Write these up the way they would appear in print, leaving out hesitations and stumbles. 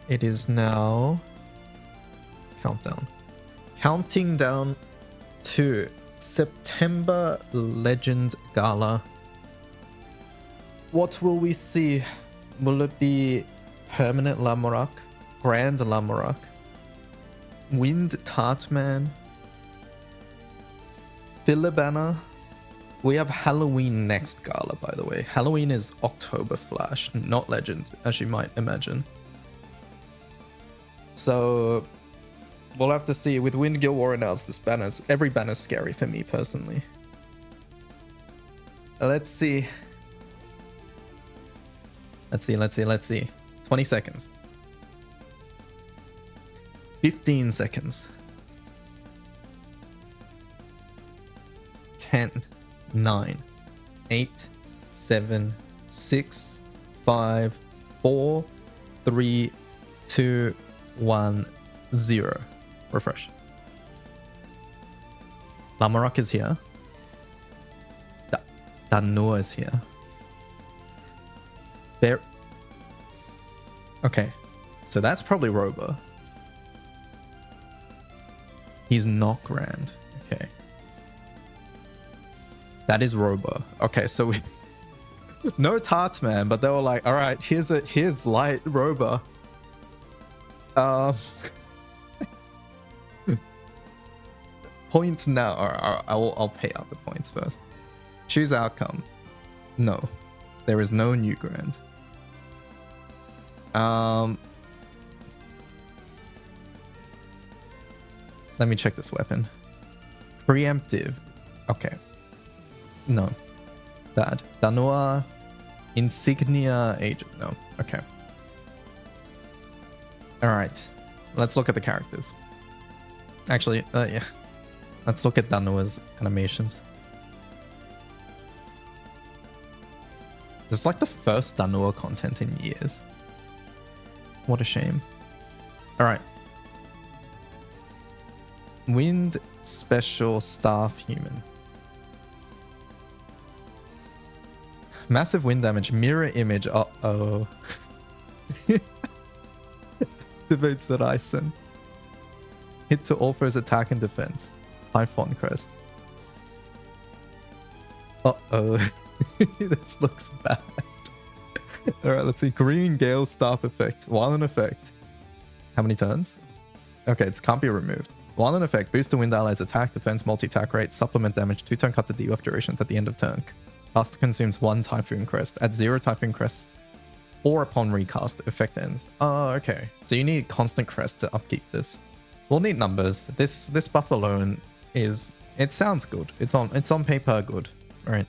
It is now countdown. Counting down to September Legend Gala. What will we see? Will it be permanent Lamorak, Grand Lamorak, Wind Tartman, Filler Banner? We have Halloween next Gala, by the way. Halloween is October Flash, not Legend, as you might imagine. So we'll have to see. With Wind Guild War announced, this banner's every banner's scary for me personally. Let's see. Let's see. 20 seconds. 15 seconds. 10, 9, 8, 7, 6, 5, 4, 3, 2, 1, 0. Refresh. Lamorak is here. Danua is here. There. Okay, so that's probably Robur. He's not Grand. Okay. That is Robur. Okay, so we no Tartman, but they were like, all right, here's light Robur. Points now. I'll pay out the points first. Choose outcome. No, there is no new Grand. Let me check this weapon. Preemptive. Okay. No. Bad. Danua. Insignia Agent. No. Okay. Alright. Let's look at the characters. Actually, yeah. Let's look at Danua's animations. This is like the first Danua content in years. What a shame. Alright. Wind Special Staff Human. Massive wind damage. Mirror image. Uh-oh. Activates the Ryzen. Hit to all foes attack and defense. Typhon Crest. Uh-oh. This looks bad. Alright, let's see. Green Gale Staff Effect. Violent Effect. How many turns? Okay, it can't be removed. Violent Effect. Boost the wind allies attack, defense, multi-attack rate, supplement damage, 2-turn cut to debuff durations at the end of turn. Caster consumes 1 Typhoon Crest. At 0 Typhoon Crests or upon recast, effect ends. Oh, okay. So you need constant crest to upkeep this. We'll need numbers. This buff alone is... It sounds good. It's on paper good. Alright.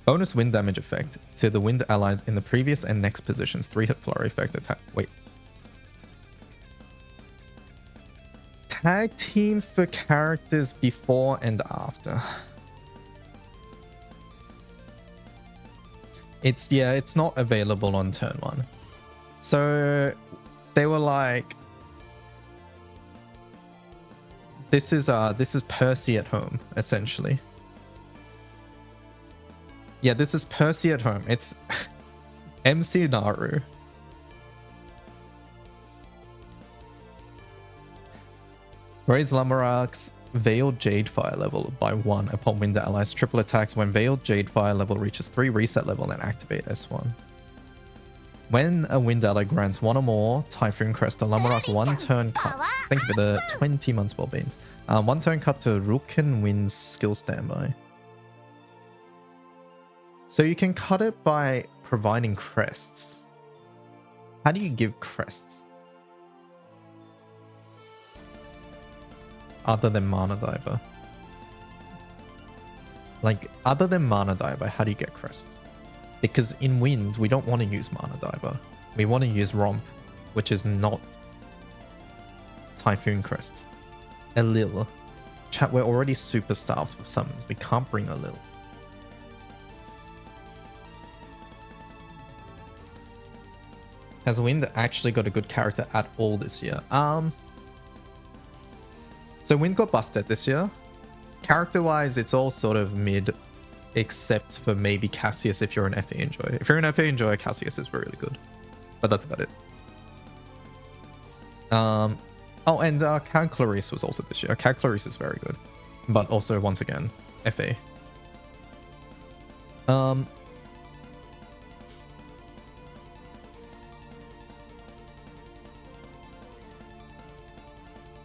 Bonus wind damage effect to the wind allies in the previous and next positions. 3-hit flurry effect attack. Wait. Tag team for characters before and after. It's not available on turn 1. So they were like, this is Percy at home, essentially. Yeah, this is Percy at home. It's MC Naru. Raise Lamorak's Veiled Jade Fire level by 1 upon wind allies. Triple attacks when Veiled Jade Fire level reaches 3, reset level and activate S1. When a wind ally grants 1 or more Typhoon Crest to Lamorak, 1 turn cut. Thank you for the 20 months well beans. 1 turn cut to Ruken Wind's skill standby. So you can cut it by providing crests. How do you give crests? Other than Mana Diver. Like, other than Mana Diver, how do you get crests? Because in Wind, we don't want to use Mana Diver. We want to use Romp, which is not Typhoon Crest. Elil. Chat, we're already super starved for summons. We can't bring Elil. Has Wind actually got a good character at all this year? So Wind got busted this year. Character-wise, it's all sort of mid, except for maybe Cassius if you're an FE enjoyer. If you're an FE enjoyer, Cassius is really good. But that's about it. Oh, and Cad Clarice was also this year. Cad Clarice is very good. But also, once again, FA.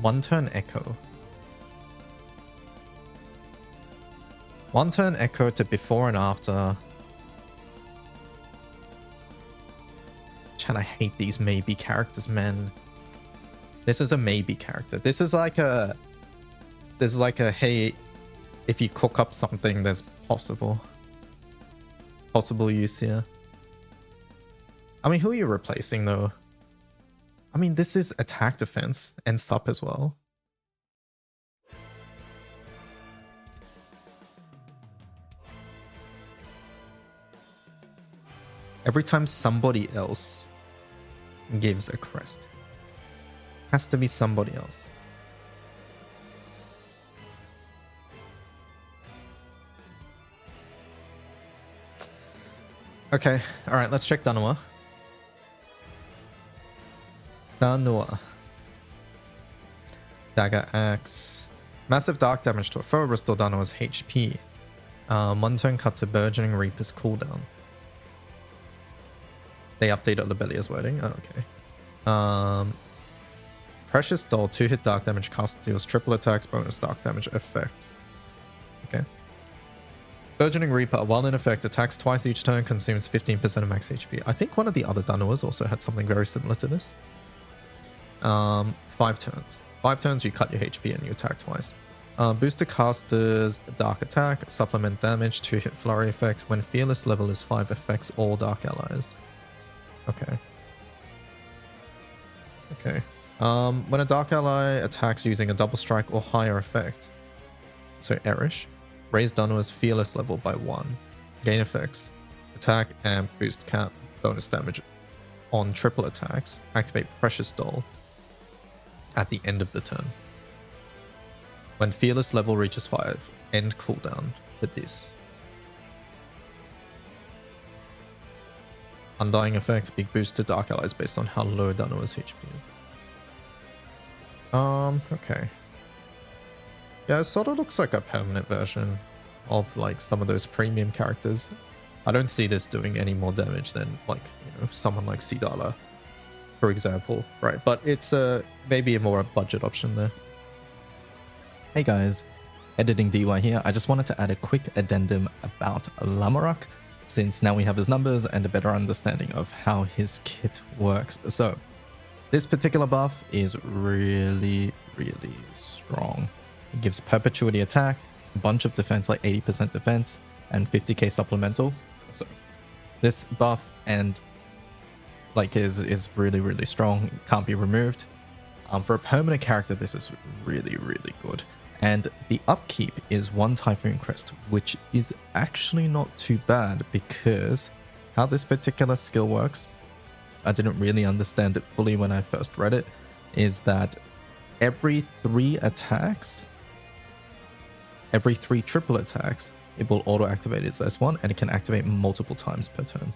One turn Echo. One turn Echo to before and after. Chan, I hate these maybe characters, man. This is a maybe character. This is like a... This is like a, hey, if you cook up something, there's possible use here. I mean, who are you replacing, though? I mean, this is attack defense and sup as well. Every time somebody else gives a crest, has to be somebody else. Okay, alright, let's check Danua. Danua. Dagger Axe. Massive dark damage to a foe, restore Danua's HP. One turn cut to Burgeoning Reaper's cooldown. They updated Libelia's wording. Oh, okay. Precious Doll, 2-hit dark damage, cast deals triple attacks, bonus dark damage effect. Okay. Burgeoning Reaper, while in effect, attacks twice each turn, consumes 15% of max HP. I think one of the other Danuas also had something very similar to this. 5 turns. 5 turns, you cut your HP and you attack twice. Booster casters, dark attack, supplement damage, 2-hit flurry effect. When fearless level is 5, affects all dark allies. Okay. Okay. When a dark ally attacks using a double strike or higher effect, so Erish, raise Danua's fearless level by 1. Gain effects, attack, amp, boost cap, bonus damage on triple attacks. Activate Precious Doll at the end of the turn. When fearless level reaches 5, end cooldown with this. Undying effect, big boost to dark allies based on how low Danua's HP is. Okay. Yeah, it sort of looks like a permanent version of like some of those premium characters. I don't see this doing any more damage than like, you know, someone like Sidala, for example, right? But it's maybe a more budget option there. Hey guys, Editing DY here. I just wanted to add a quick addendum about Lamorak, since now we have his numbers and a better understanding of how his kit works. So this particular buff is really, really strong. It gives perpetuity attack, a bunch of defense, like 80% defense, and 50k supplemental. So this buff and like is really, really strong. It can't be removed. For a permanent character, this is really, really good. And the upkeep is 1 Typhoon Crest, which is actually not too bad, because how this particular skill works, I didn't really understand it fully when I first read it, is that every 3 attacks, every 3 triple attacks, it will auto-activate its S1, and it can activate multiple times per turn.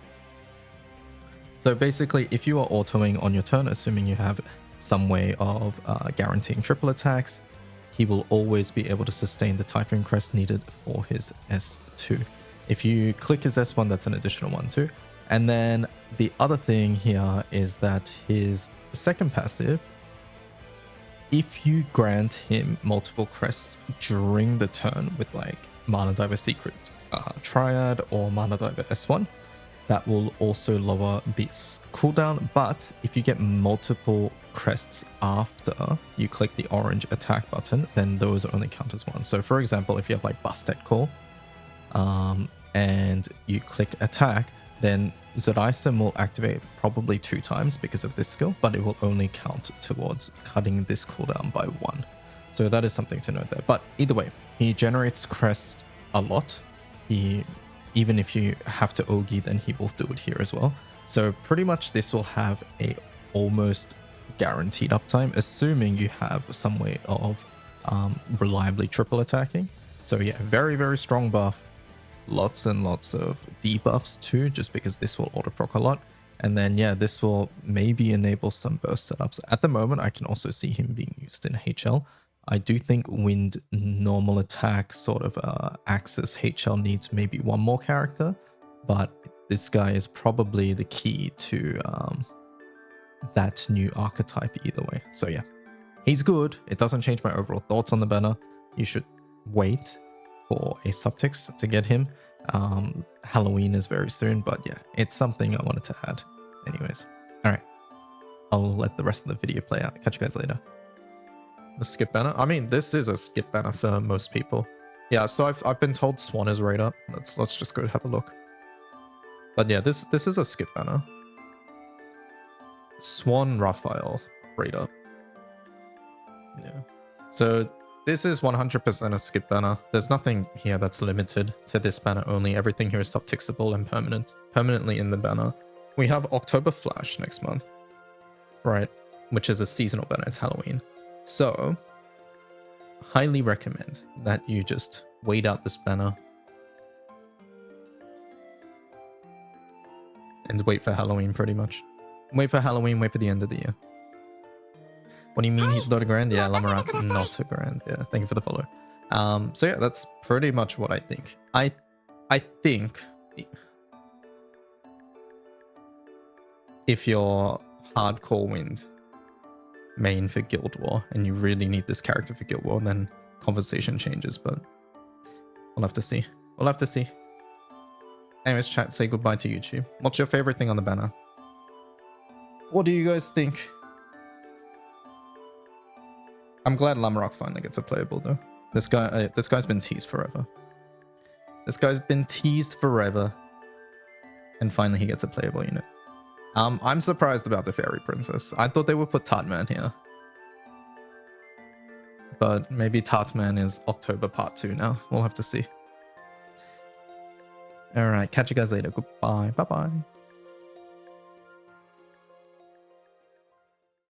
So basically, if you are autoing on your turn, assuming you have some way of guaranteeing triple attacks, he will always be able to sustain the Typhoon Crest needed for his S2. If you click his S1, that's an additional 1 too. And then the other thing here is that his second passive, if you grant him multiple crests during the turn with like Mana Diver Secret Triad or Mana Diver S1, that will also lower this cooldown. But if you get multiple crests after you click the orange attack button, then those only count as 1. So for example, if you have like Busted Call and you click attack, then Zodisum will activate probably 2 times because of this skill, but it will only count towards cutting this cooldown by 1. So that is something to note there. But either way, he generates crests a lot. Even if you have to Ogi, then he will do it here as well. So pretty much this will have a almost guaranteed uptime, assuming you have some way of reliably triple attacking. So yeah, very, very strong buff. Lots and lots of debuffs too, just because this will auto proc a lot. And then, yeah, this will maybe enable some burst setups. At the moment, I can also see him being used in HL. I do think wind normal attack sort of axis HL needs maybe one more character, but this guy is probably the key to that new archetype either way. So yeah, he's good. It doesn't change my overall thoughts on the banner. You should wait for a subtext to get him. Halloween is very soon, but yeah, it's something I wanted to add. Anyways, all right, I'll let the rest of the video play out. Catch you guys later. A skip banner? I mean, this is a skip banner for most people. Yeah, so I've been told Swan is right up. Let's just go have a look. But yeah, this is a skip banner. Swan Raphael right up. Yeah. So this is 100% a skip banner. There's nothing here that's limited to this banner only. Everything here is subtixable and permanently in the banner. We have October Flash next month, right? Which is a seasonal banner. It's Halloween. So, highly recommend that you just wait out this banner and wait for Halloween, pretty much. Wait for Halloween, wait for the end of the year. What do you mean he's not a grand? Yeah, Lamorak, not a grand. Yeah, thank you for the follow. So yeah, that's pretty much what I think. I think if you're hardcore wind main for Guild War and you really need this character for Guild War, then conversation changes, but we'll have to see. We'll have to see. Anyways, chat, say goodbye to YouTube. What's your favorite thing on the banner? What do you guys think? I'm glad Lamorak finally gets a playable though. This guy's been teased forever. This guy's been teased forever, and finally he gets a playable unit. I'm surprised about the Fairy Princess. I thought they would put Tartman here. But maybe Tartman is October Part 2 now. We'll have to see. Alright, catch you guys later. Goodbye. Bye-bye.